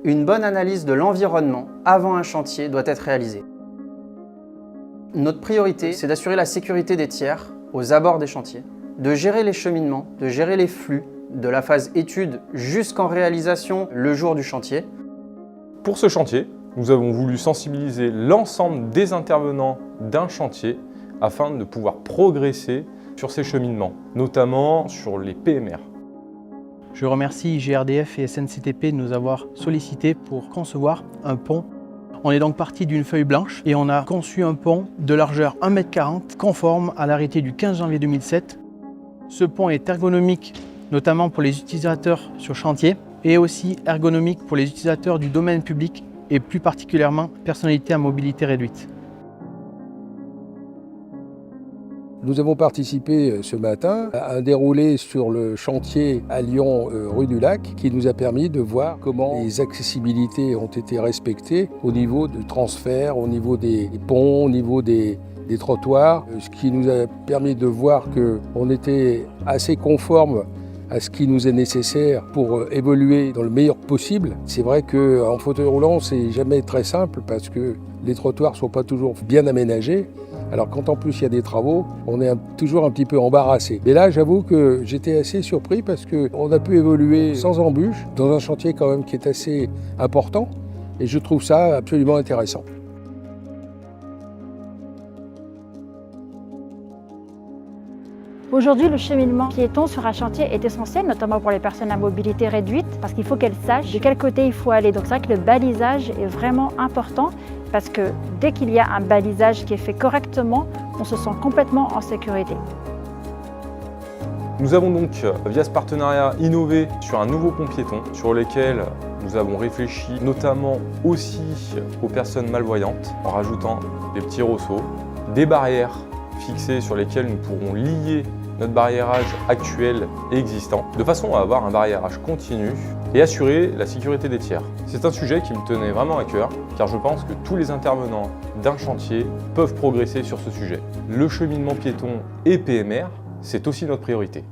Une bonne analyse de l'environnement avant un chantier doit être réalisée. Notre priorité, c'est d'assurer la sécurité des tiers aux abords des chantiers, de gérer les cheminements, de gérer les flux, de la phase étude jusqu'en réalisation le jour du chantier. Pour ce chantier, nous avons voulu sensibiliser l'ensemble des intervenants d'un chantier afin de pouvoir progresser sur ces cheminements, notamment sur les PMR. Je remercie GRDF et SNCTP de nous avoir sollicités pour concevoir un pont. On est donc parti d'une feuille blanche et on a conçu un pont de largeur 1,40 m conforme à l'arrêté du 15 janvier 2007. Ce pont est ergonomique, notamment pour les utilisateurs sur chantier, et aussi ergonomique pour les utilisateurs du domaine public et plus particulièrement personnalités à mobilité réduite. Nous avons participé ce matin à un déroulé sur le chantier à Lyon, rue du Lac, qui nous a permis de voir comment les accessibilités ont été respectées au niveau du transfert, au niveau des ponts, au niveau des trottoirs, ce qui nous a permis de voir qu'on était assez conforme à ce qui nous est nécessaire pour évoluer dans le meilleur possible. C'est vrai qu'en fauteuil roulant, c'est jamais très simple parce que les trottoirs ne sont pas toujours bien aménagés. Alors quand en plus il y a des travaux, on est toujours un petit peu embarrassé. Mais là, j'avoue que j'étais assez surpris parce qu'on a pu évoluer sans embûche dans un chantier quand même qui est assez important et je trouve ça absolument intéressant. Aujourd'hui, le cheminement piéton sur un chantier est essentiel, notamment pour les personnes à mobilité réduite, parce qu'il faut qu'elles sachent de quel côté il faut aller. Donc c'est vrai que le balisage est vraiment important, parce que dès qu'il y a un balisage qui est fait correctement, on se sent complètement en sécurité. Nous avons donc, via ce partenariat, innové sur un nouveau pont piéton, sur lequel nous avons réfléchi notamment aussi aux personnes malvoyantes, en rajoutant des petits rosseaux, des barrières fixées sur lesquelles nous pourrons lier notre barriérage actuel et existant, de façon à avoir un barriérage continu et assurer la sécurité des tiers. C'est un sujet qui me tenait vraiment à cœur, car je pense que tous les intervenants d'un chantier peuvent progresser sur ce sujet. Le cheminement piéton et PMR, c'est aussi notre priorité.